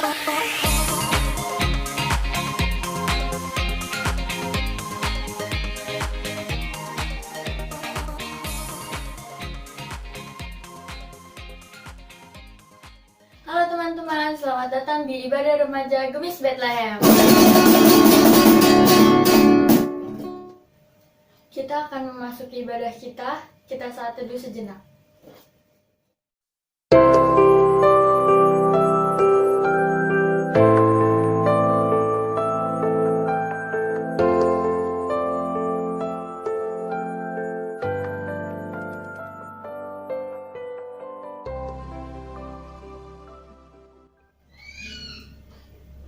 Halo teman-teman, selamat datang di ibadah remaja Gemis Bethlehem. Kita akan memasuki ibadah kita saat teduh sejenak.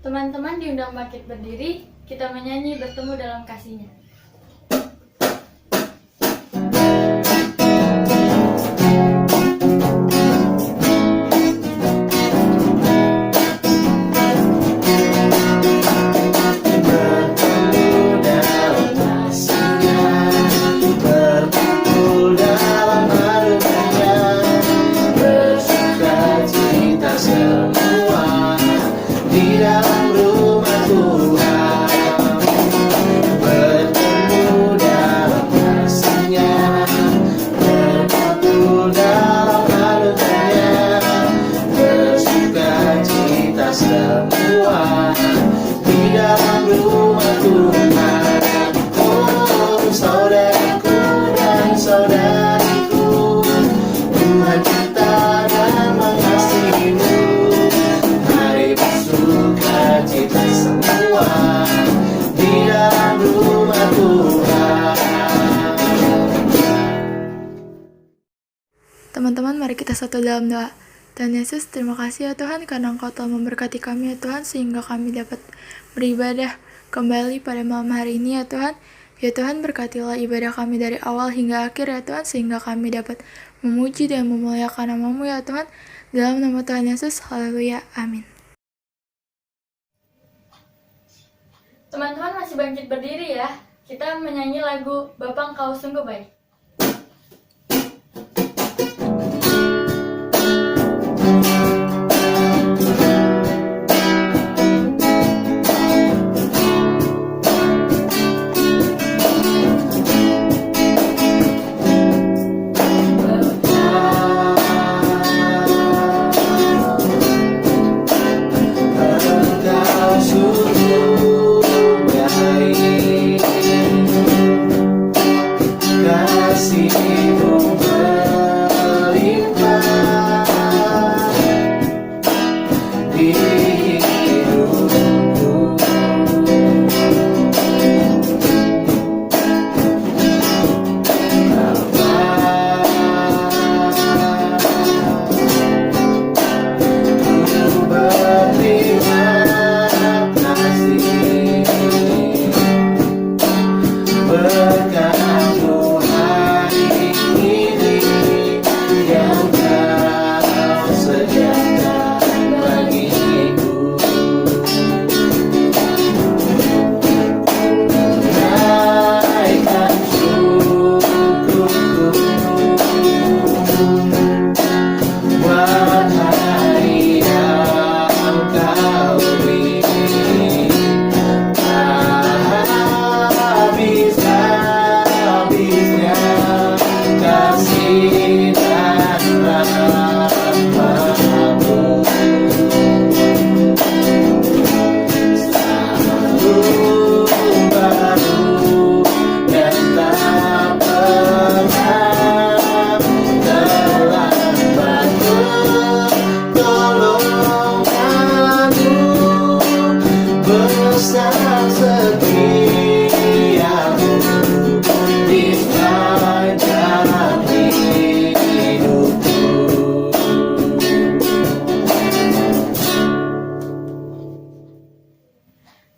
Teman-teman diundang bangkit berdiri, kita menyanyi bertemu dalam kasih-Nya. Teman-teman, mari kita satu dalam doa. Tuhan Yesus, terima kasih ya Tuhan karena Engkau telah memberkati kami ya Tuhan sehingga kami dapat beribadah kembali pada malam hari ini ya Tuhan. Ya Tuhan, berkatilah ibadah kami dari awal hingga akhir ya Tuhan sehingga kami dapat memuji dan memuliakan nama-Mu ya Tuhan. Dalam nama Tuhan Yesus, haleluya, amin. Teman-teman masih bangkit berdiri ya. Kita menyanyi lagu Bapa Engkau Sungguh Baik.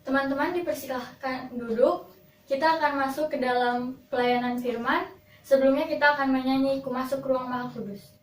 Teman-teman dipersilahkan duduk. Kita akan masuk ke dalam pelayanan firman. Sebelumnya kita akan menyanyi Ku Masuk Ruang Maha Kudus.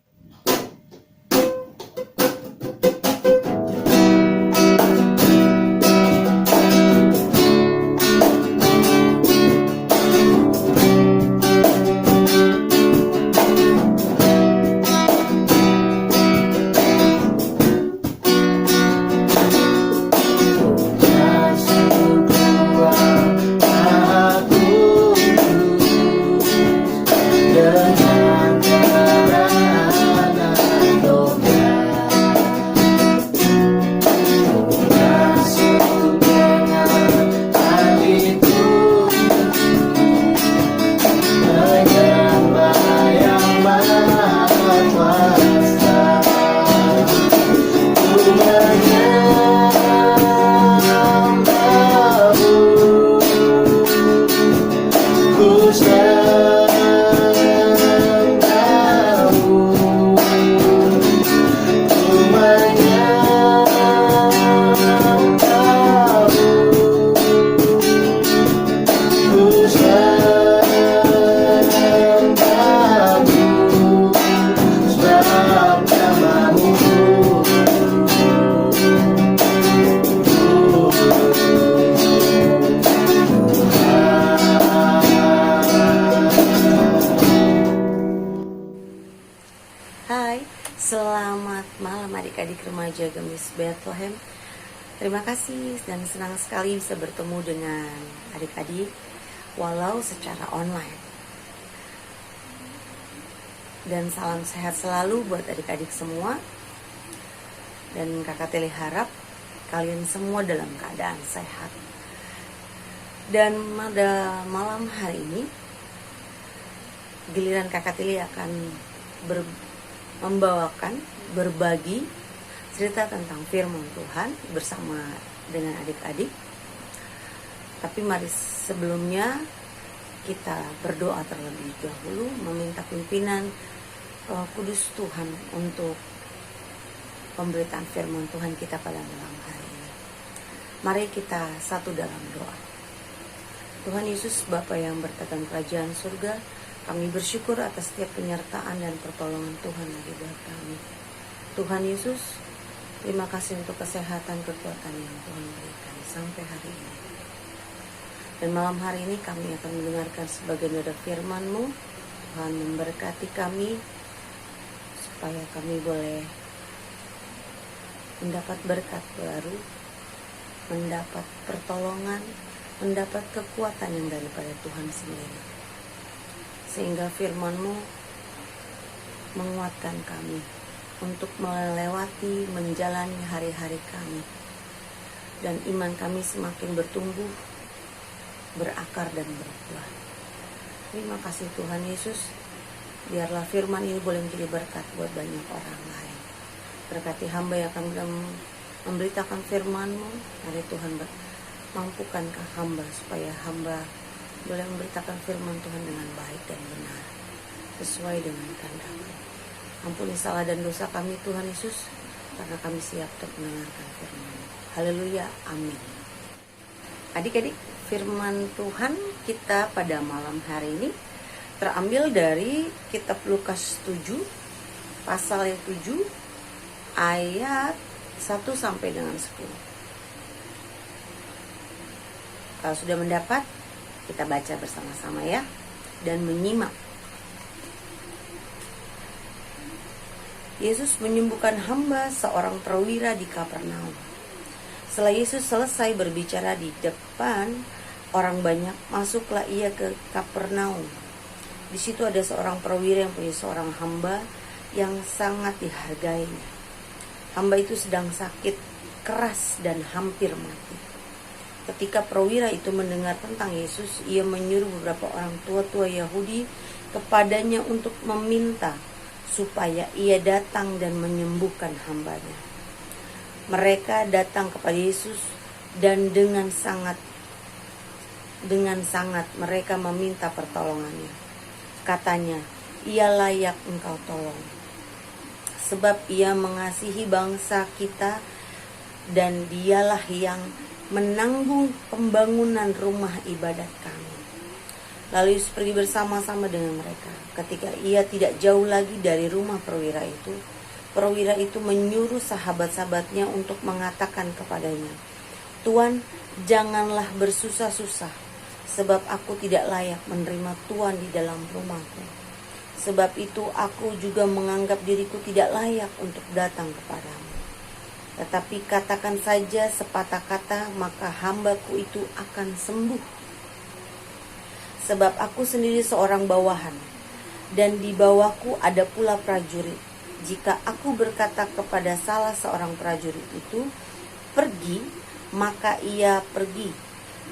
Bethlehem. Terima kasih dan senang sekali bisa bertemu dengan adik-adik walau secara online. Dan salam sehat selalu buat adik-adik semua. Dan Kakak Teli harap kalian semua dalam keadaan sehat. Dan pada malam hari ini giliran Kakak Teli akan berbagi cerita tentang firman Tuhan bersama dengan adik-adik. Tapi mari sebelumnya kita berdoa terlebih dahulu, meminta pimpinan Roh Kudus Tuhan untuk pemberitaan firman Tuhan kita pada malam hari ini. Mari kita satu dalam doa. Tuhan Yesus, Bapa yang bertata kerajaan surga, kami bersyukur atas setiap penyertaan dan pertolongan Tuhan bagi buat kami. Tuhan Yesus, terima kasih untuk kesehatan, kekuatan yang Tuhan berikan sampai hari ini. Dan malam hari ini kami akan mendengarkan sebagian dari firman-Mu. Tuhan memberkati kami supaya kami boleh mendapat berkat baru, mendapat pertolongan, mendapat kekuatan yang daripada Tuhan sendiri. Sehingga firman-Mu menguatkan kami untuk melewati, menjalani hari-hari kami. Dan iman kami semakin bertumbuh, berakar dan berbuah. Terima kasih Tuhan Yesus. Biarlah firman ini boleh menjadi berkat buat banyak orang lain. Berkati hamba yang akan memberitakan firman-Mu. Mari Tuhan mampukankah hamba supaya hamba boleh memberitakan firman Tuhan dengan baik dan benar, sesuai dengan kehendak-Mu. Ampuni salah dan dosa kami Tuhan Yesus, karena kami siap untuk mendengarkan firman-Mu. Haleluya, amin. Adik-adik, firman Tuhan kita pada malam hari ini terambil dari kitab Lukas 7, pasal 7, ayat 1 sampai dengan 10. Kalau sudah mendapat, kita baca bersama-sama ya, dan menyimak. Yesus menyembuhkan hamba seorang perwira di Kapernaum. Setelah Yesus selesai berbicara di depan orang banyak, masuklah ia ke Kapernaum. Di situ ada seorang perwira yang punya seorang hamba yang sangat dihargainya. Hamba itu sedang sakit keras dan hampir mati. Ketika perwira itu mendengar tentang Yesus, ia menyuruh beberapa orang tua-tua Yahudi kepadanya untuk meminta supaya ia datang dan menyembuhkan hambanya. Mereka datang kepada Yesus dan dengan sangat mereka meminta pertolongannya. Katanya, ia layak engkau tolong, sebab ia mengasihi bangsa kita dan dialah yang menanggung pembangunan rumah ibadat kami. Lalu Yesus pergi bersama-sama dengan mereka. Ketika ia tidak jauh lagi dari rumah perwira itu menyuruh sahabat-sahabatnya untuk mengatakan kepadanya, Tuan, janganlah bersusah-susah, sebab aku tidak layak menerima Tuan di dalam rumahku. Sebab itu aku juga menganggap diriku tidak layak untuk datang kepadamu. Tetapi katakan saja sepatah kata, maka hambaku itu akan sembuh. Sebab aku sendiri seorang bawahan, dan di bawahku ada pula prajurit. Jika aku berkata kepada salah seorang prajurit itu, pergi, maka ia pergi.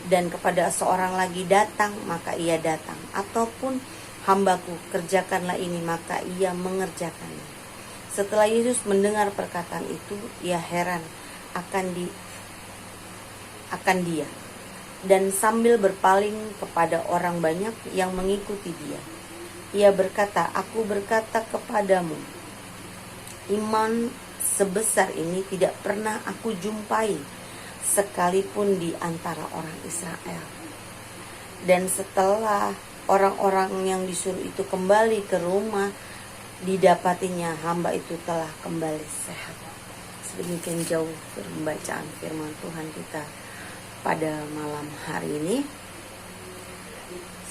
Dan kepada seorang lagi datang, maka ia datang. Ataupun hambaku, kerjakanlah ini, maka ia mengerjakannya. Setelah Yesus mendengar perkataan itu, ia heran akan dia. Dan sambil berpaling kepada orang banyak yang mengikuti dia, ia berkata, aku berkata kepadamu, iman sebesar ini tidak pernah aku jumpai sekalipun di antara orang Israel. Dan setelah orang-orang yang disuruh itu kembali ke rumah, didapatinya hamba itu telah kembali sehat. Sedemikian jauh pembacaan firman Tuhan kita pada malam hari ini.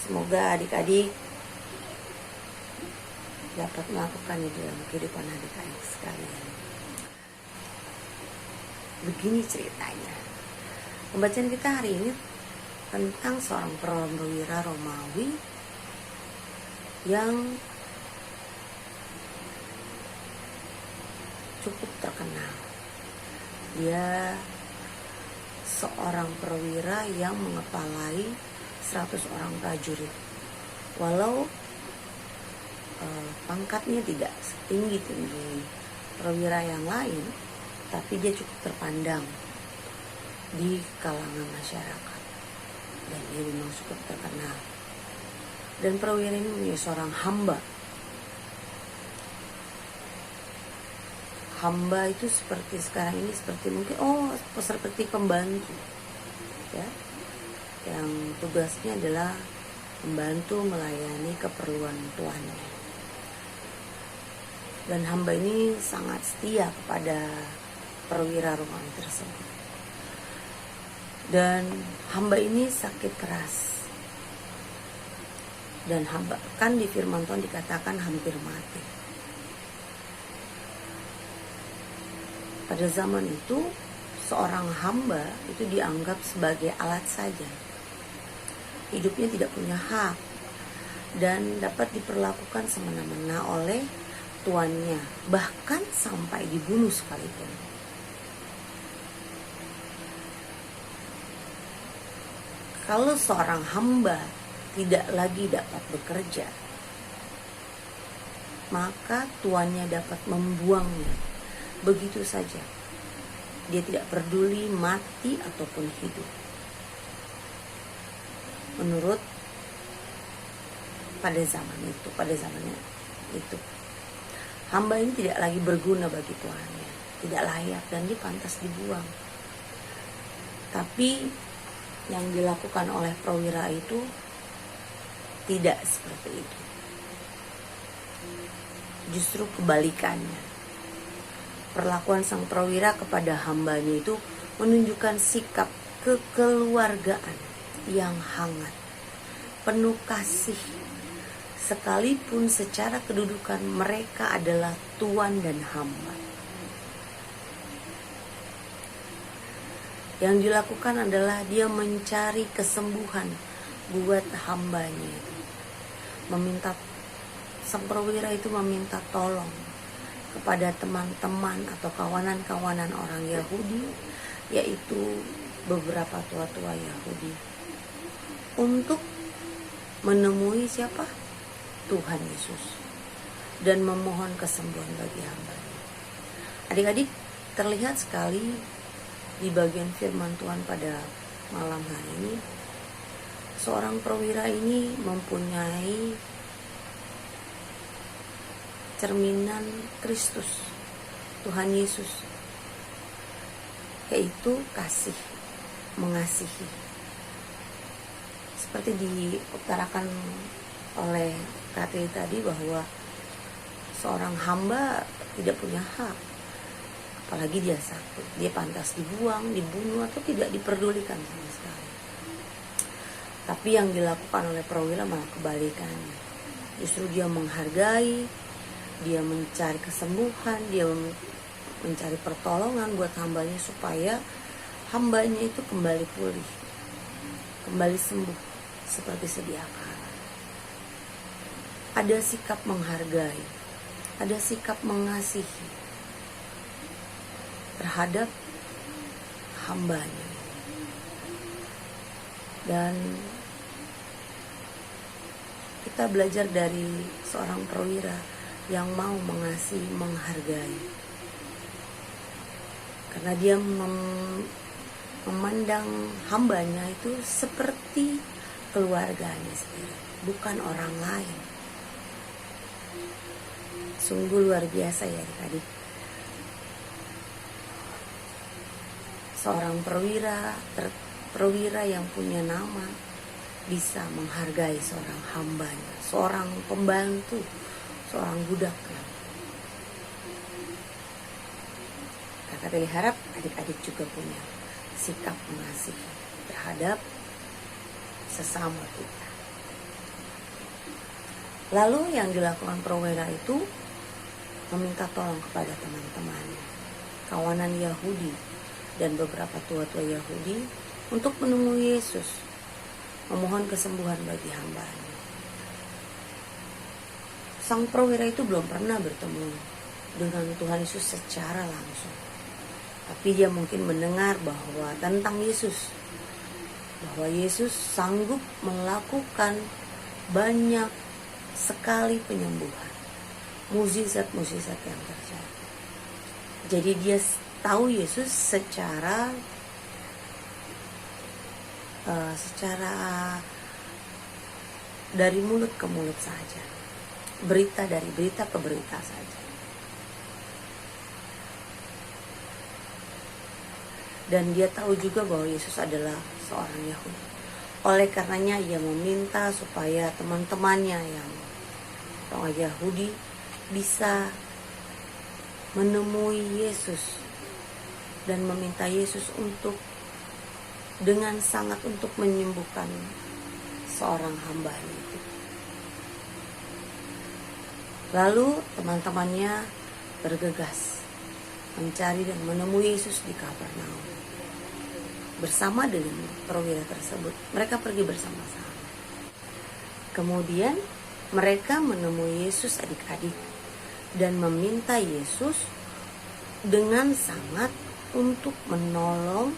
Semoga adik-adik dapat melakukannya dalam kehidupan adik-adik sekalian. Begini ceritanya. Pembacaan kita hari ini tentang seorang perwira Romawi yang cukup terkenal. Dia seorang perwira yang mengepalai 100 orang prajurit. Walau pangkatnya tidak setinggi-tinggi perwira yang lain, tapi dia cukup terpandang di kalangan masyarakat. Dan dia memang cukup terkenal. Dan perwira ini menjadi seorang hamba. Hamba itu seperti sekarang ini seperti mungkin seperti pembantu, ya, yang tugasnya adalah membantu melayani keperluan tuannya. Dan hamba ini sangat setia kepada perwira Romawi tersebut. Dan hamba ini sakit keras. Dan hamba kan di firman Tuhan dikatakan hampir mati. Pada zaman itu seorang hamba itu dianggap sebagai alat saja. Hidupnya tidak punya hak dan dapat diperlakukan semena-mena oleh tuannya, bahkan sampai dibunuh sekalipun. Kalau seorang hamba tidak lagi dapat bekerja, maka tuannya dapat membuangnya begitu saja. Dia tidak peduli mati ataupun hidup. Menurut pada zamannya itu, hamba ini tidak lagi berguna bagi tuannya, tidak layak dan dia pantas dibuang. Tapi yang dilakukan oleh perwira itu tidak seperti itu. Justru kebalikannya. Perlakuan sang perwira kepada hambanya itu menunjukkan sikap kekeluargaan yang hangat, penuh kasih, sekalipun secara kedudukan mereka adalah tuan dan hamba. Yang dilakukan adalah dia mencari kesembuhan buat hambanya. Sang perwira itu meminta tolong kepada teman-teman atau kawanan-kawanan orang Yahudi, yaitu beberapa tua-tua Yahudi, untuk menemui siapa? Tuhan Yesus, dan memohon kesembuhan bagi hambanya. Adik-adik, terlihat sekali di bagian firman Tuhan pada malam hari ini, seorang perwira ini mempunyai cerminan Kristus, Tuhan Yesus, yaitu kasih, mengasihi. Seperti diutarakan oleh Katri tadi bahwa seorang hamba tidak punya hak, apalagi dia sakit, dia pantas dibuang, dibunuh atau tidak diperdulikan sama sekali. Tapi yang dilakukan oleh perwira malah kebalikannya. Justru dia menghargai, dia mencari kesembuhan, dia mencari pertolongan buat hambanya supaya hambanya itu kembali pulih, kembali sembuh seperti sedia kala. Ada sikap menghargai, ada sikap mengasihi terhadap hambanya. Dan kita belajar dari seorang perwira yang mau mengasihi, menghargai, karena dia memandang hambanya itu seperti keluarganya sendiri, bukan orang lain. Sungguh luar biasa ya adik-adik. Seorang perwira yang punya nama bisa menghargai seorang hambanya, seorang pembantu, seorang budaknya. Kakak Teli harap adik-adik juga punya sikap mengasihi terhadap sesama kita. Lalu yang dilakukan perwira itu meminta tolong kepada teman-temannya, kawanan Yahudi, dan beberapa tua-tua Yahudi untuk menemui Yesus, memohon kesembuhan bagi hambanya. Sang perwira itu belum pernah bertemu dengan Tuhan Yesus secara langsung, tapi dia mungkin mendengar bahwa tentang Yesus, bahwa Yesus sanggup melakukan banyak sekali penyembuhan, mukjizat-mukjizat yang terjadi. Jadi dia tahu Yesus secara dari mulut ke mulut saja, berita dari berita ke berita saja. Dan dia tahu juga bahwa Yesus adalah seorang Yahudi. Oleh karenanya ia meminta supaya teman-temannya yang orang Yahudi bisa menemui Yesus dan meminta Yesus untuk dengan sangat untuk menyembuhkan seorang hamba itu. Lalu teman-temannya bergegas mencari dan menemui Yesus di Kapernaum. Bersama dengan perwira tersebut, mereka pergi bersama-sama. Kemudian mereka menemui Yesus adik-adik dan meminta Yesus dengan sangat untuk menolong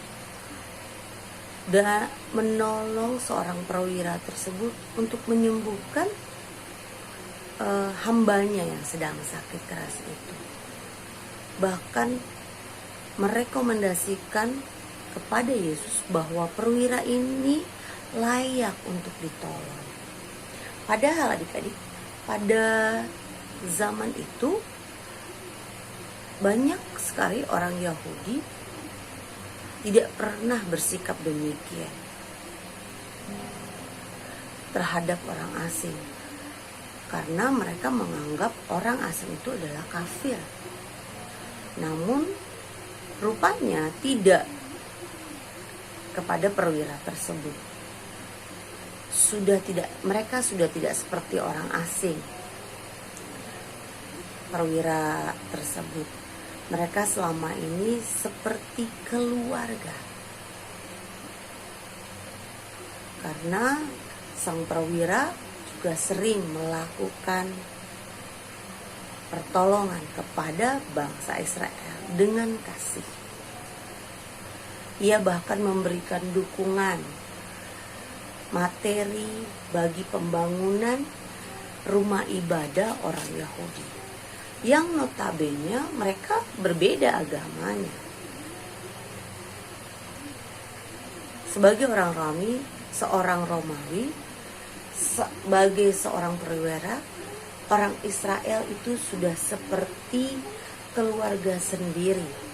seorang perwira tersebut untuk menyembuhkan hambanya yang sedang sakit keras itu. Bahkan merekomendasikan kepada Yesus bahwa perwira ini layak untuk ditolong. Padahal adik-adik, pada zaman itu banyak sekali orang Yahudi tidak pernah bersikap demikian terhadap orang asing, karena mereka menganggap orang asing itu adalah kafir. Namun rupanya tidak kepada perwira tersebut. Mereka sudah tidak seperti orang asing. Perwira tersebut, mereka selama ini seperti keluarga. Karena sang perwira juga sering melakukan pertolongan kepada bangsa Israel dengan kasih. Ia bahkan memberikan dukungan materi bagi pembangunan rumah ibadah orang Yahudi, yang notabene mereka berbeda agamanya. Sebagai seorang Romawi, sebagai seorang perwira, orang Israel itu sudah seperti keluarga sendiri.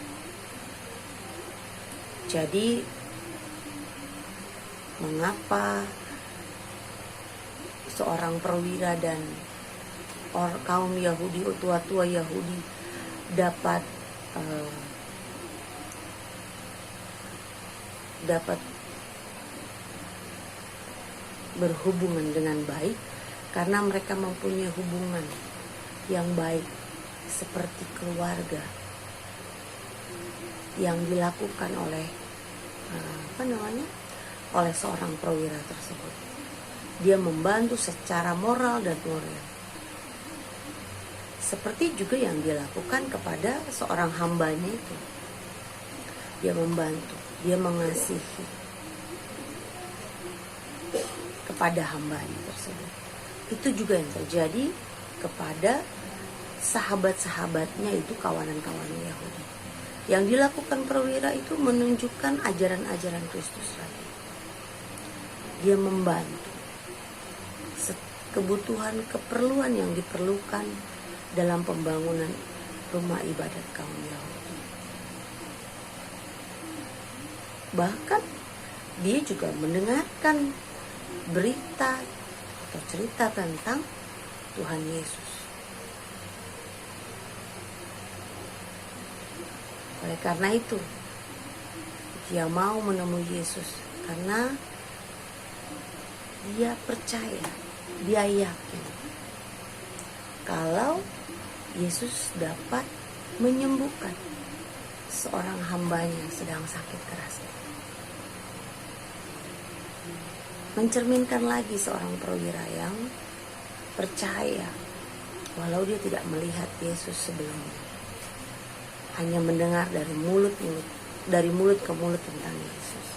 Jadi mengapa seorang perwira dan kaum Yahudi, tua-tua Yahudi dapat berhubungan dengan baik? Karena mereka mempunyai hubungan yang baik seperti keluarga yang dilakukan oleh oleh seorang perwira tersebut. Dia membantu secara moral dan moral, seperti juga yang dia lakukan kepada seorang hambanya itu. Dia membantu, dia mengasihi kepada hambanya tersebut. Itu juga yang terjadi kepada sahabat-sahabatnya, itu kawanan-kawanan Yahudi. Yang dilakukan perwira itu menunjukkan ajaran-ajaran Kristus lagi. Dia membantu kebutuhan, keperluan yang diperlukan dalam pembangunan rumah ibadat kaum Yahudi. Bahkan dia juga mendengarkan berita atau cerita tentang Tuhan Yesus. Oleh karena itu, dia mau menemui Yesus karena dia percaya, dia yakin kalau Yesus dapat menyembuhkan seorang hambanya sedang sakit keras. Mencerminkan lagi seorang perwira yang percaya walau dia tidak melihat Yesus sebelumnya, hanya mendengar dari mulut ke mulut tentang Yesus.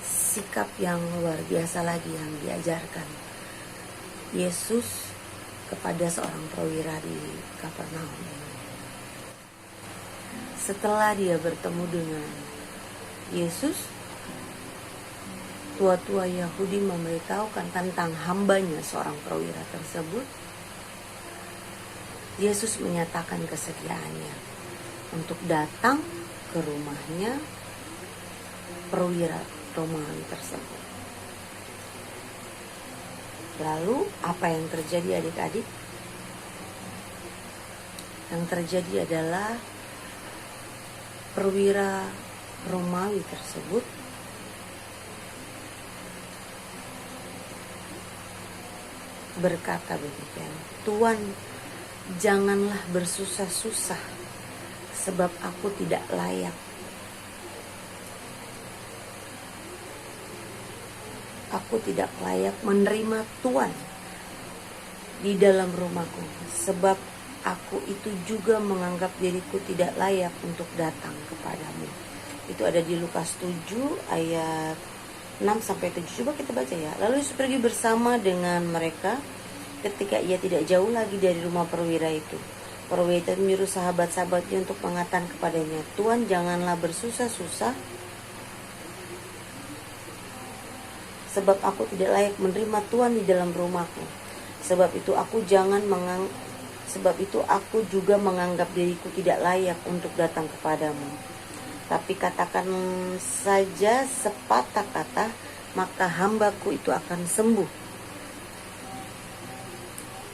Sikap yang luar biasa lagi yang diajarkan Yesus kepada seorang perwira di Kapernaum. Setelah dia bertemu dengan Yesus, tua-tua Yahudi memberitahukan tentang hambanya seorang perwira tersebut. Yesus menyatakan kesediaannya untuk datang ke rumahnya perwira Romawi tersebut. Lalu apa yang terjadi adik-adik? Yang terjadi adalah perwira Romawi tersebut berkata demikian, "Tuan, janganlah bersusah-susah, sebab aku tidak layak. Aku tidak layak menerima Tuan di dalam rumahku, sebab aku itu juga menganggap diriku tidak layak untuk datang kepadamu." Itu ada di Lukas 7 ayat 6-7. Coba kita baca ya. "Lalu Yesus pergi bersama dengan mereka. Ketika ia tidak jauh lagi dari rumah perwira itu, perwira itu menyuruh sahabat-sahabatnya untuk mengatakan kepadanya, 'Tuan, janganlah bersusah-susah, sebab aku tidak layak menerima Tuan di dalam rumahku. Sebab itu aku juga menganggap diriku tidak layak untuk datang kepadamu. Tapi katakan saja sepatah kata, maka hambaku itu akan sembuh.'"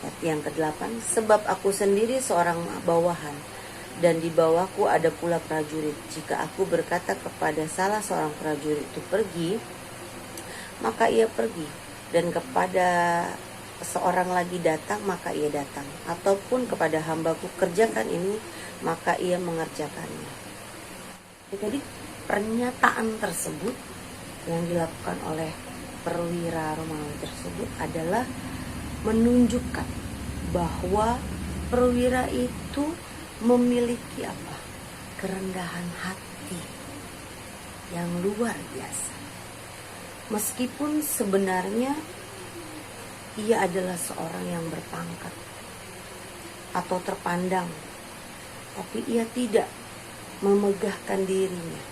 Ayat yang ke-8, "Sebab aku sendiri seorang bawahan, dan di bawahku ada pula prajurit. Jika aku berkata kepada salah seorang prajurit itu pergi, maka ia pergi, dan kepada seorang lagi datang, maka ia datang. Ataupun kepada hambaku kerjakan ini, maka ia mengerjakannya." Jadi pernyataan tersebut yang dilakukan oleh perwira Romawi tersebut adalah menunjukkan bahwa perwira itu memiliki apa? Kerendahan hati yang luar biasa. Meskipun sebenarnya ia adalah seorang yang berpangkat atau terpandang, tapi ia tidak memegahkan dirinya,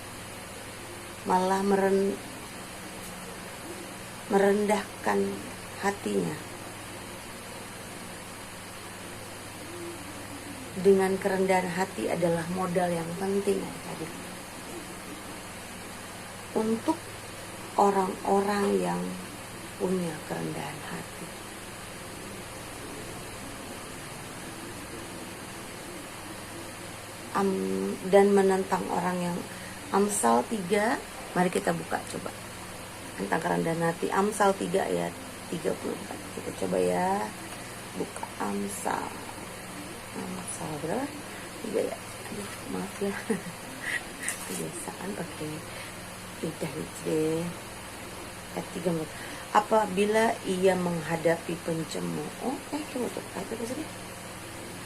malah merendahkan hatinya. Dengan kerendahan hati adalah modal yang penting tadi untuk orang-orang yang punya kerendahan hati. Dan menentang orang yang Amsal 3, mari kita buka coba tentang kerendahan hati. Amsal 3 ayat 34. Kita coba ya, buka Amsal berapa? 3 ya. Aduh, maaf ya. Kebiasaan pakai lidah deh. Ayat 34. "Apabila ia menghadapi pencemooh." Coba tuh, ayat apa sih?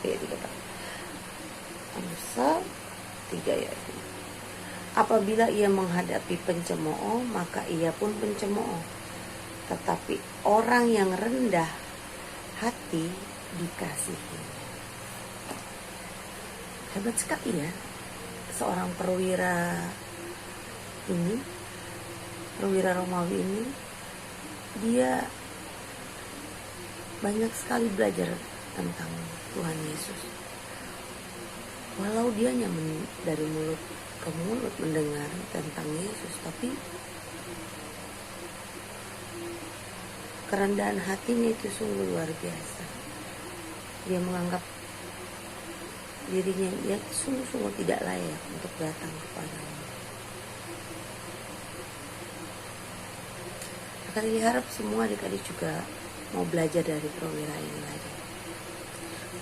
Ayat 3. Amsal 3 ya. "Apabila ia menghadapi pencemooh, maka ia pun pencemooh. Tetapi orang yang rendah hati dikasihi." Hebat sekali ya seorang perwira Romawi ini. Dia banyak sekali belajar tentang Tuhan Yesus. Walau dia hanya dari mulut ke mulut mendengar tentang Yesus, tapi kerendahan hatinya itu sungguh luar biasa. Dia menganggap dirinya dia sungguh-sungguh tidak layak untuk datang kepadanya. Akan diharap semua adik-adik juga mau belajar dari perwira ini lagi.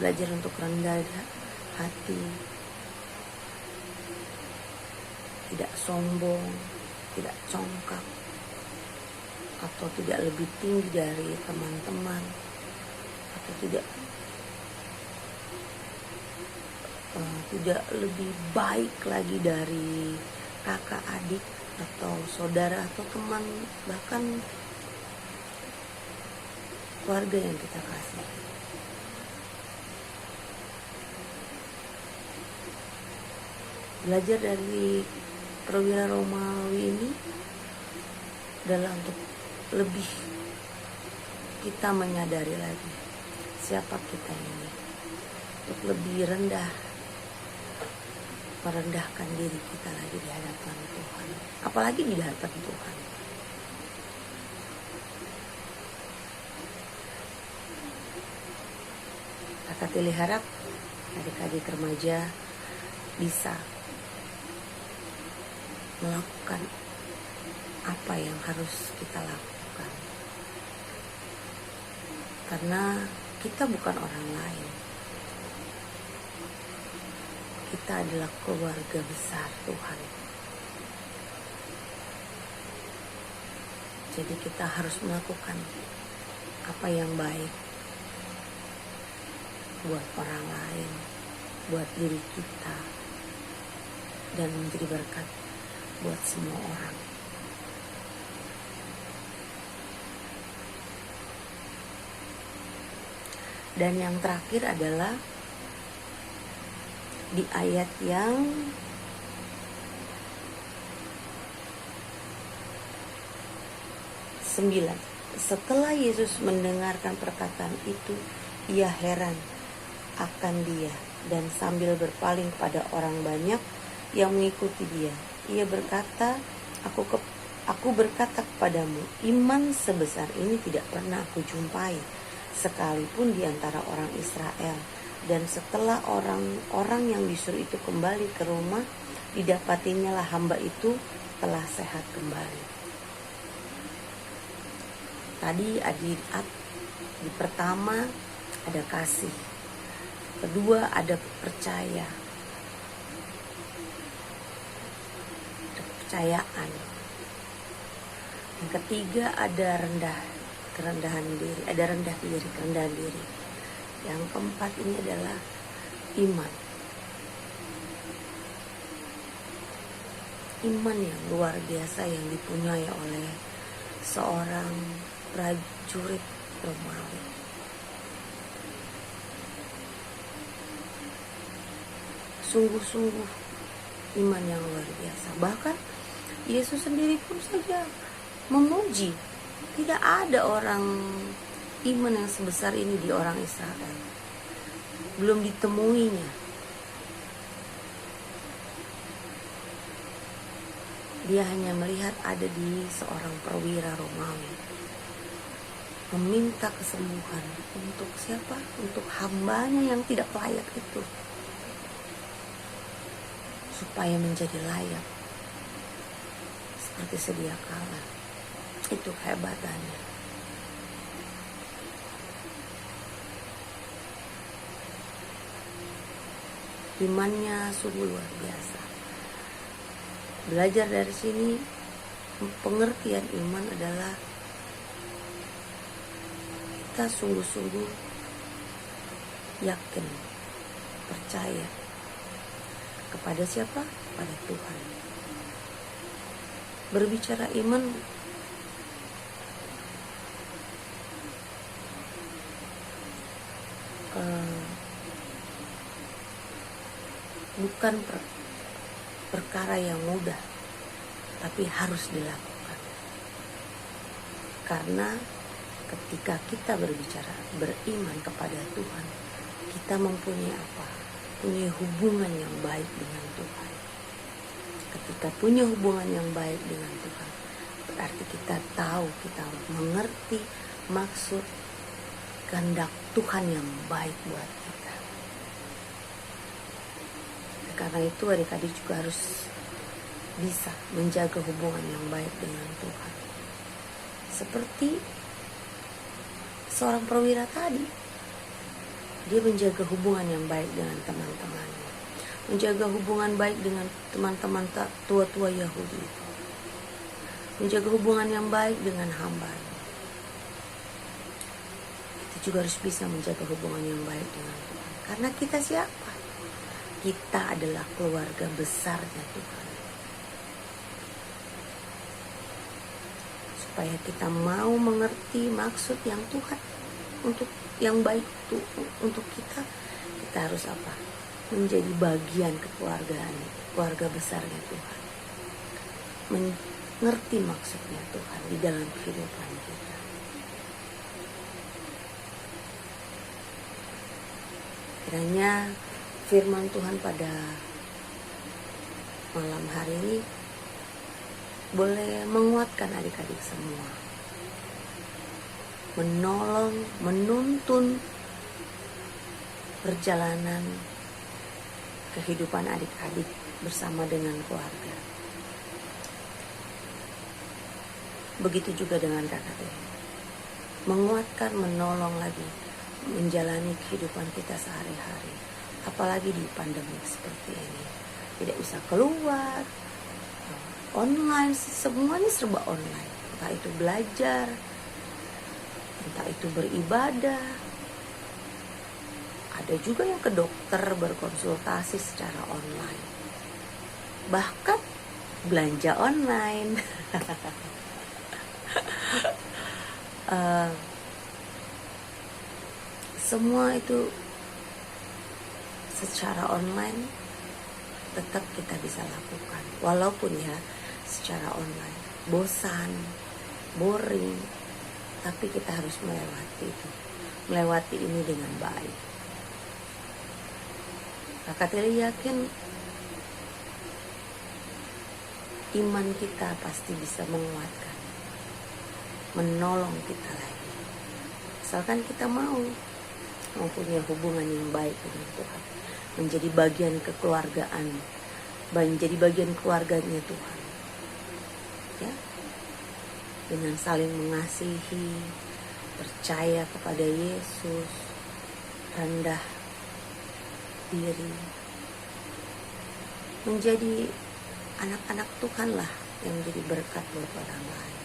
Belajar untuk rendah hati, tidak sombong, tidak congkak, atau tidak lebih tinggi dari teman-teman, atau tidak lebih baik lagi dari kakak adik atau saudara atau teman, bahkan keluarga yang kita kasih. Belajar dari perwira Romawi ini adalah untuk lebih kita menyadari lagi siapa kita ini, untuk lebih merendahkan diri kita lagi di hadapan Tuhan, apalagi di hadapan Tuhan. Kakak Tili harap adik-adik remaja bisa melakukan apa yang harus kita lakukan, karena kita bukan orang lain. Kita adalah keluarga besar Tuhan. Jadi kita harus melakukan apa yang baik buat orang lain, buat diri kita, dan menjadi berkat buat semua orang. Dan yang terakhir adalah di ayat yang ke-9. Setelah Yesus mendengarkan perkataan itu, ia heran akan dia, dan sambil berpaling pada orang banyak yang mengikuti dia, ia berkata, Aku berkata kepadamu, iman sebesar ini tidak pernah aku jumpai, sekalipun di antara orang Israel. Dan setelah orang-orang yang disuruh itu kembali ke rumah, didapatinya lah hamba itu telah sehat kembali. Tadi di pertama ada kasih, kedua ada percaya, kepercayaan, yang ketiga ada kerendahan diri. Yang keempat ini adalah iman. Iman yang luar biasa yang dipunyai oleh seorang prajurit Romawi. Sungguh-sungguh iman yang luar biasa. Bahkan Yesus sendiri pun saja memuji. Tidak ada orang iman yang sebesar ini di orang Israel. Belum ditemuinya. Dia hanya melihat ada di seorang perwira Romawi, meminta kesembuhan untuk siapa? Untuk hambanya yang tidak layak itu, supaya menjadi layak seperti sedia kala. Itu kehebatannya. Imannya sungguh luar biasa. Belajar dari sini, pengertian iman adalah kita sungguh-sungguh yakin, percaya kepada siapa? Kepada Tuhan. Berbicara iman, bukan perkara yang mudah, tapi harus dilakukan. Karena ketika kita berbicara beriman kepada Tuhan, kita mempunyai apa? Punya hubungan yang baik dengan Tuhan. Ketika punya hubungan yang baik dengan Tuhan, berarti kita tahu, kita mengerti maksud kehendak Tuhan yang baik buat kita. Karena itu adik-adik juga harus bisa menjaga hubungan yang baik dengan Tuhan. Seperti seorang perwira tadi, dia menjaga hubungan yang baik dengan teman-temannya. menjaga hubungan baik dengan teman-teman tua-tua Yahudi, menjaga hubungan yang baik dengan hamba. Kita juga harus bisa menjaga hubungan yang baik dengan Tuhan. Karena kita siapa? Kita adalah keluarga besarnya Tuhan. Supaya kita mau mengerti maksud yang Tuhan untuk yang baik itu untuk kita harus apa? Menjadi bagian kekeluargaan, keluarga besarnya Tuhan. Mengerti maksudnya Tuhan di dalam kehidupan kita. Kiranya firman Tuhan pada malam hari ini boleh menguatkan adik-adik semua, menolong, menuntun perjalanan kehidupan adik-adik bersama dengan keluarga. Begitu juga dengan kakak Dewi, menguatkan, menolong lagi menjalani kehidupan kita sehari-hari, apalagi di pandemi seperti ini, tidak bisa keluar, online, semuanya serba online, entah itu belajar, entah itu beribadah. Ada juga yang ke dokter berkonsultasi secara online, bahkan belanja online. Semua itu secara online tetap kita bisa lakukan, walaupun ya secara online bosan, boring, tapi kita harus melewati ini dengan baik. Kakak Teli yakin iman kita pasti bisa menguatkan, menolong kita lagi, asalkan kita mau mempunyai hubungan yang baik dengan Tuhan, menjadi bagian kekeluargaan, menjadi bagian keluarganya Tuhan, ya, dengan saling mengasihi, percaya kepada Yesus, rendah diri, menjadi anak-anak Tuhan lah yang menjadi berkat buat orang lain.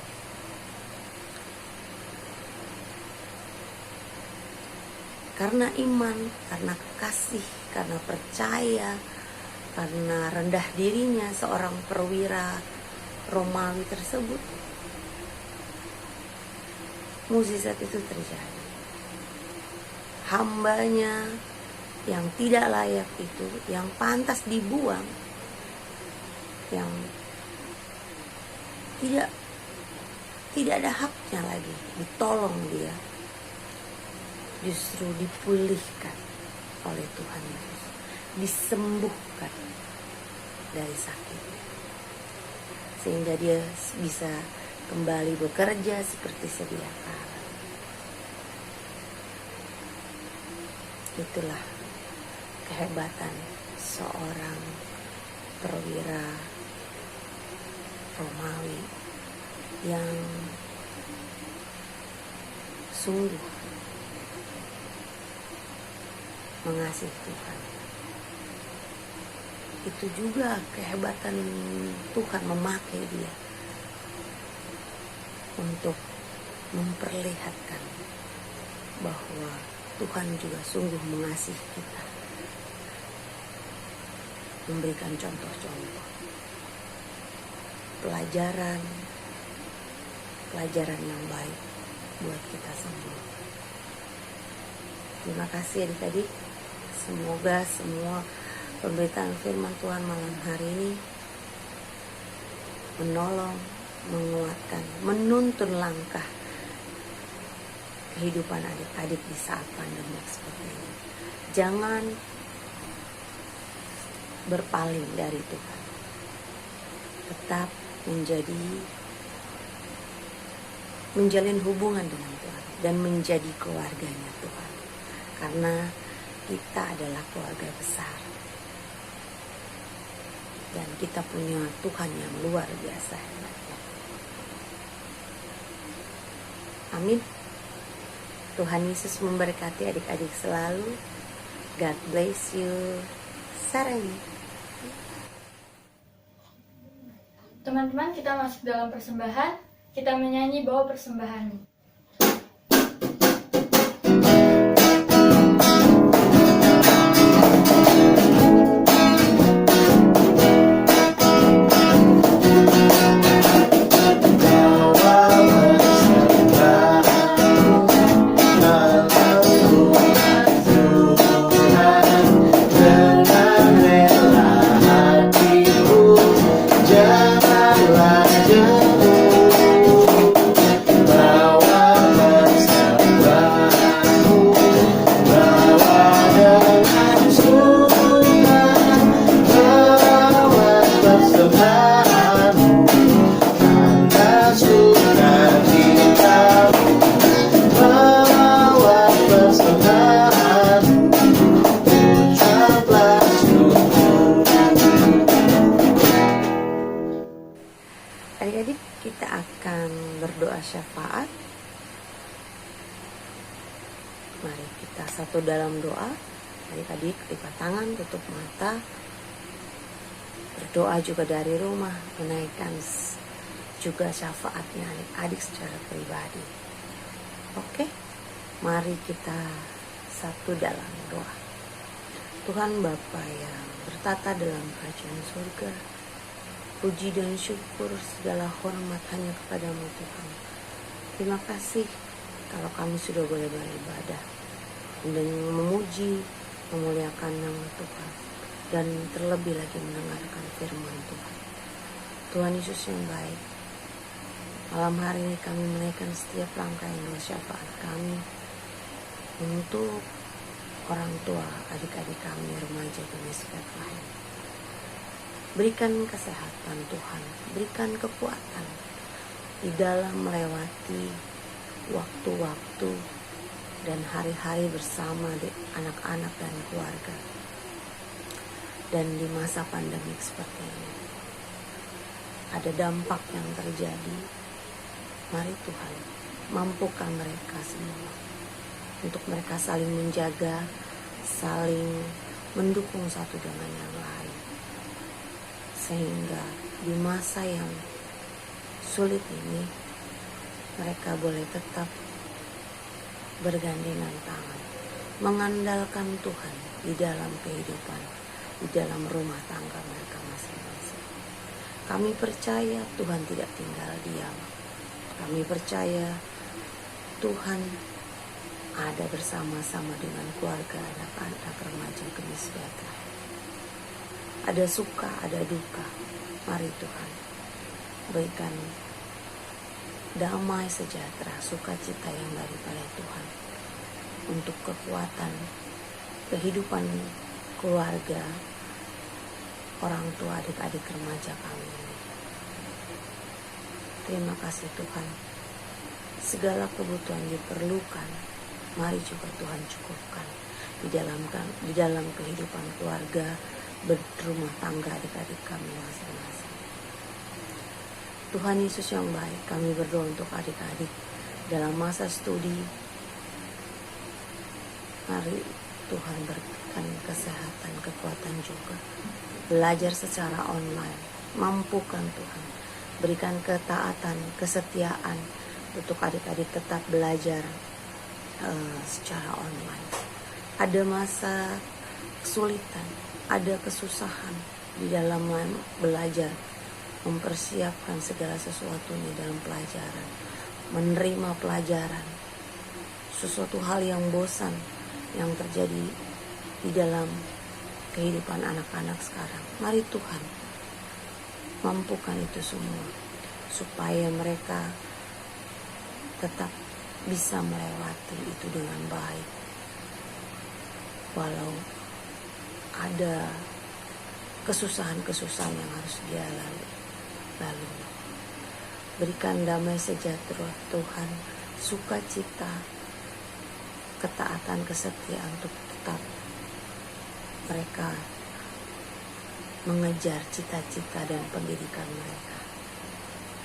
Karena iman, karena kasih, karena percaya, karena rendah dirinya seorang perwira Romawi tersebut, mukjizat itu terjadi. Hambanya yang tidak layak itu, yang pantas dibuang, yang tidak ada haknya lagi, ditolong dia, justru dipulihkan oleh Tuhan Yesus, disembuhkan dari sakitnya, sehingga dia bisa kembali bekerja seperti sedia kala. Itulah kehebatan seorang perwira Romawi yang sungguh mengasihi Tuhan. Itu juga kehebatan Tuhan memakai dia untuk memperlihatkan bahwa Tuhan juga sungguh mengasihi kita, memberikan contoh-contoh pelajaran yang baik buat kita semua. Terima kasih adik-adik. Semoga semua pemberitaan firman Tuhan malam hari ini menolong, menguatkan, menuntun langkah kehidupan adik-adik di saat pandemi seperti ini. Jangan berpaling dari Tuhan. Tetap menjalin hubungan dengan Tuhan dan menjadi keluarganya Tuhan. Karena kita adalah keluarga besar. Dan kita punya Tuhan yang luar biasa. Amin. Tuhan Yesus memberkati adik-adik selalu. God bless you. Sareni. Teman-teman, kita masuk dalam persembahan. Kita menyanyi bawa persembahanmu. Adik-adik, kita akan berdoa syafaat. Mari kita satu dalam doa. Adik-adik, lipat tangan, tutup mata. Berdoa juga dari rumah, menaikkan juga syafaatnya adik-adik secara pribadi. Oke, mari kita satu dalam doa. Tuhan Bapa yang bertata dalam kerajaan surga, puji dan syukur segala hormat hanya kepadamu Tuhan. Terima kasih kalau kami sudah boleh beribadah dan memuji, memuliakan nama Tuhan, dan terlebih lagi mendengarkan firman Tuhan. Tuhan Yesus yang baik, malam hari ini kami menaikkan setiap rangkaian doa syafaat kami untuk orang tua, adik-adik kami, remaja dan lain. Berikan kesehatan Tuhan, berikan kekuatan di dalam melewati waktu-waktu dan hari-hari bersama anak-anak dan keluarga. Dan di masa pandemik seperti ini, ada dampak yang terjadi. Mari Tuhan, mampukan mereka semua untuk mereka saling menjaga, saling mendukung satu dengan yang lain. Sehingga di masa yang sulit ini, mereka boleh tetap bergandengan tangan, mengandalkan Tuhan di dalam kehidupan, di dalam rumah tangga mereka masing-masing. Kami percaya Tuhan tidak tinggal diam. Kami percaya Tuhan ada bersama-sama dengan keluarga, anak-anak, remaja, sejahtera. Ada suka, ada duka. Mari Tuhan, berikan damai sejahtera, sukacita yang daripada Tuhan untuk kekuatan kehidupan keluarga, orang tua, adik-adik, remaja kami. Terima kasih Tuhan. Segala kebutuhan diperlukan, mari juga Tuhan cukupkan di dalam kehidupan keluarga, berumah tangga adik-adik kami masing-masing. Tuhan Yesus yang baik, kami berdoa untuk adik-adik dalam masa studi. Mari Tuhan berikan kesehatan, kekuatan juga. Belajar secara online, mampukan Tuhan. Berikan ketaatan, kesetiaan untuk adik-adik tetap belajar secara online. Ada masa kesulitan, ada kesusahan di dalam belajar, mempersiapkan segala sesuatunya dalam pelajaran, menerima pelajaran, sesuatu hal yang bosan yang terjadi di dalam kehidupan anak-anak sekarang. Mari Tuhan mampukan itu semua supaya mereka tetap bisa melewati itu dengan baik, walau ada kesusahan-kesusahan yang harus dia lalu. Berikan damai sejahtera Tuhan, sukacita, ketaatan, kesetiaan untuk tetap mereka mengejar cita-cita dan pendidikan mereka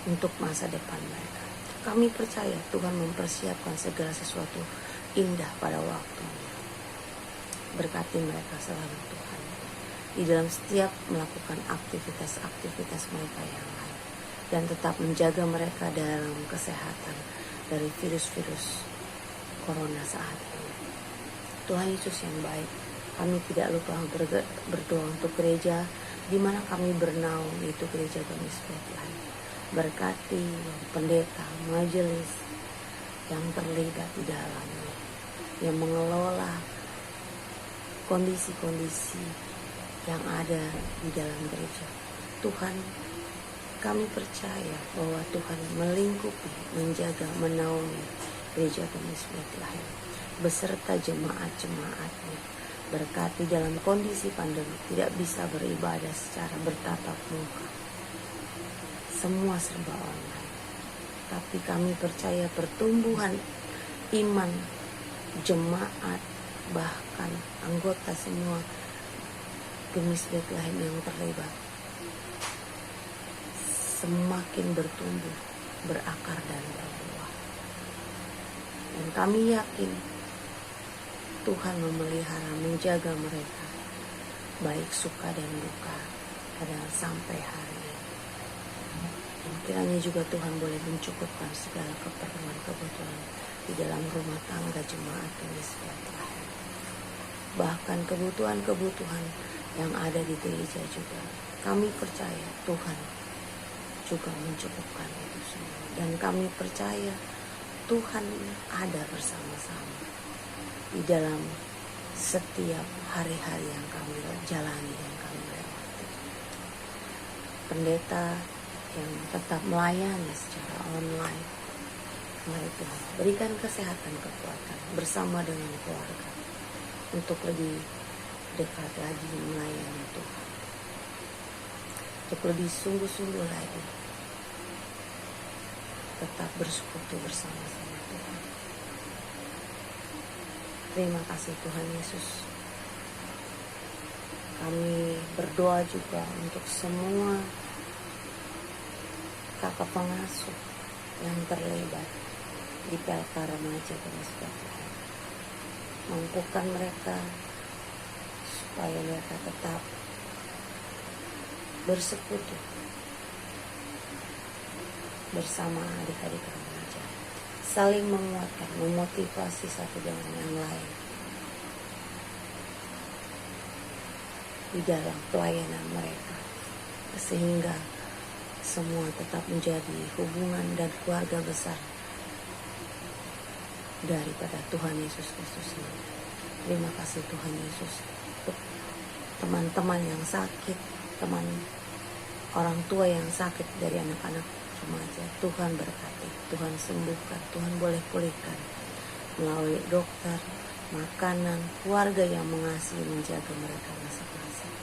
untuk masa depan mereka. Kami percaya Tuhan mempersiapkan segala sesuatu indah pada waktunya. Berkati mereka selalu Tuhan. di dalam setiap melakukan aktivitas-aktivitas mereka yang lain, dan tetap menjaga mereka dalam kesehatan dari virus-virus corona saat ini. Tuhan Yesus yang baik, kami tidak lupa berdoa untuk gereja di mana kami bernaung, yaitu Gereja Gamis Bethlehem. Berkati pendeta, majelis yang terlibat di dalamnya, yang mengelola kondisi-kondisi yang ada di dalam gereja. Tuhan, kami percaya bahwa Tuhan melingkupi, menjaga, menaungi Gereja Gamis Bethlehem beserta jemaat-jemaatnya. Berkati dalam kondisi pandemi tidak bisa beribadah secara bertatap muka, semua serba online. Tapi kami percaya pertumbuhan iman jemaat, bahkan anggota semua Gamis Bethlehem yang terlibat semakin bertumbuh, berakar dan berbuah. Dan kami yakin Tuhan memelihara, menjaga mereka baik suka dan duka pada sampai hari ini. Dan kiranya juga Tuhan boleh mencukupkan segala keperluan-kebutuhan di dalam rumah tangga jemaat Gamis Bethlehem. Bahkan kebutuhan-kebutuhan yang ada di gereja juga, kami percaya Tuhan juga mencukupkan itu semua. Dan kami percaya Tuhan ada bersama-sama di dalam setiap hari-hari yang kami jalani dan kami lewati. Pendeta yang tetap melayani secara online, mari Tuhan berikan kesehatan, kekuatan bersama dengan keluarga untuk lebih dekat lagi melayani Tuhan, untuk lebih sungguh-sungguh lagi tetap bersekutu bersama-sama Tuhan. Terima kasih Tuhan Yesus. Kami berdoa juga untuk semua kakak pengasuh yang terlibat di PLK Remaja Gamis Bethlehem. Mampukan mereka supaya mereka tetap bersekutu bersama adik-adik remaja, saling menguatkan, memotivasi satu dengan yang lain di dalam pelayanan mereka, sehingga semua tetap menjadi hubungan dan keluarga besar daripada Tuhan Yesus Kristus ini. Terima kasih Tuhan Yesus untuk teman-teman yang sakit, teman orang tua yang sakit dari anak-anak remaja. Tuhan berkati, Tuhan sembuhkan, Tuhan boleh pulihkan melalui dokter, makanan, keluarga yang mengasihi, menjaga mereka masing-masing.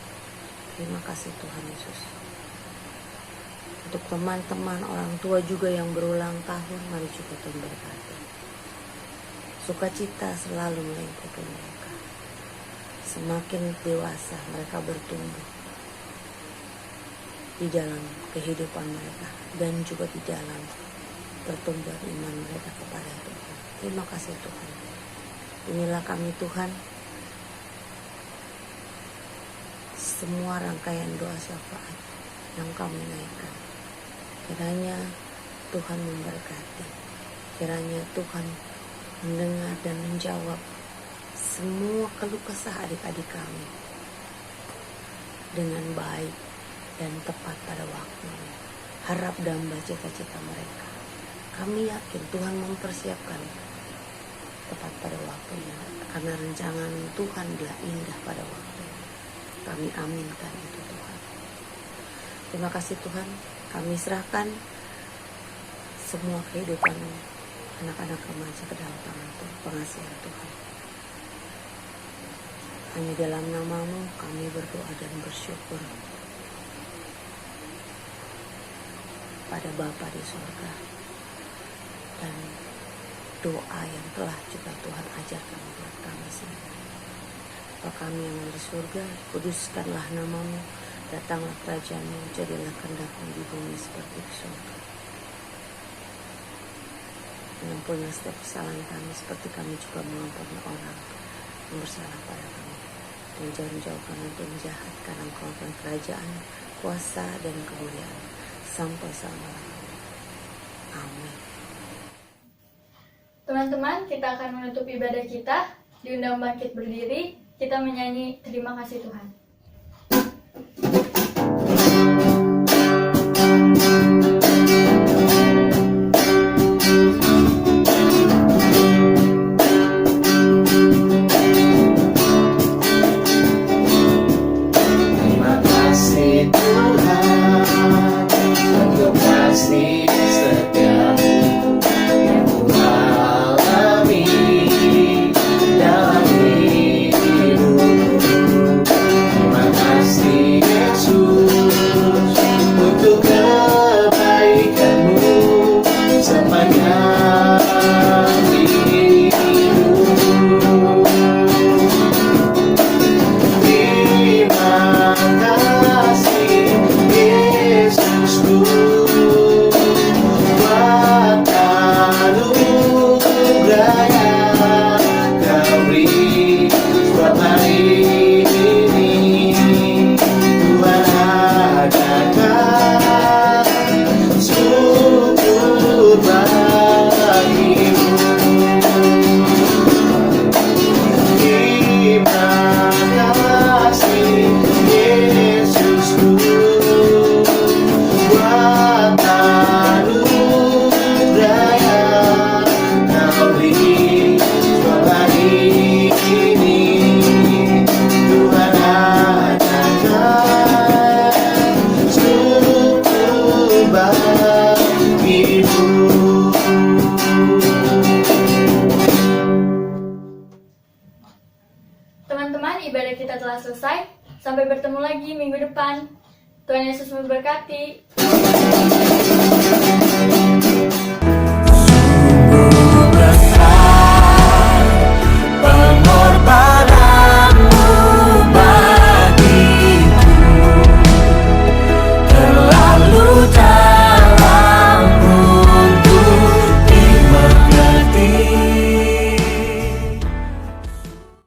Terima kasih Tuhan Yesus. Untuk teman-teman orang tua juga yang berulang tahun, mari juga Tuhan berkati. Sukacita selalu melingkupi mereka. Semakin dewasa mereka bertumbuh di dalam kehidupan mereka dan juga di dalam pertumbuhan iman mereka kepada Tuhan. Terima kasih Tuhan. Inilah kami Tuhan, semua rangkaian doa syafaat yang kami naikkan. Kiranya Tuhan memberkati, kiranya Tuhan mendengar dan menjawab semua keluh kesah adik-adik kami dengan baik dan tepat pada waktunya. Harap damba cita-cita mereka, kami yakin Tuhan mempersiapkan tepat pada waktunya, karena rencangan Tuhan adalah indah pada waktunya. Kami aminkan itu Tuhan. Terima kasih Tuhan, kami serahkan semua kehidupan anak-anak remaja ke dalam tangan Tuhan, pengasihan Tuhan. Hanya dalam nama-Mu kami berdoa dan bersyukur pada Bapa di surga, dan doa yang telah juga Tuhan ajarkan buat kami semua. Bapa kami yang ada di surga, kuduskanlah nama-Mu, datanglah kerajaan-Mu, jadilah kehendak-Mu di bumi seperti di surga. Mengampunilah setiap kesalahan kami seperti kami juga mengampuni orang yang bersalah pada kami. dan jangan jauhkan dari jahat, karena Engkau akan kerajaan, kuasa, dan kemuliaan sampai selama-lamanya. Amin. Teman-teman, kita akan menutup ibadah kita. Diundang bangkit berdiri, kita menyanyi Terima Kasih Tuhan. Terima kasih Tuhan untuk kasih setiamu yang Ku alami dalam hidupku. Terima kasih Yesus untuk kebaikanmu sepanjang hidupku. Terima kasih Yesusku buat anugerah yang Kau beri buat hari ini. Tuhan adakan syukur bagimu. Terima kasih Yesusku buat anugerah yang Kau beri buat hari ini. Tuhan adakan syukur bagimu. Teman-teman, ibadah kita telah selesai. Sampai bertemu lagi minggu depan. Tuhan Yesus memberkati.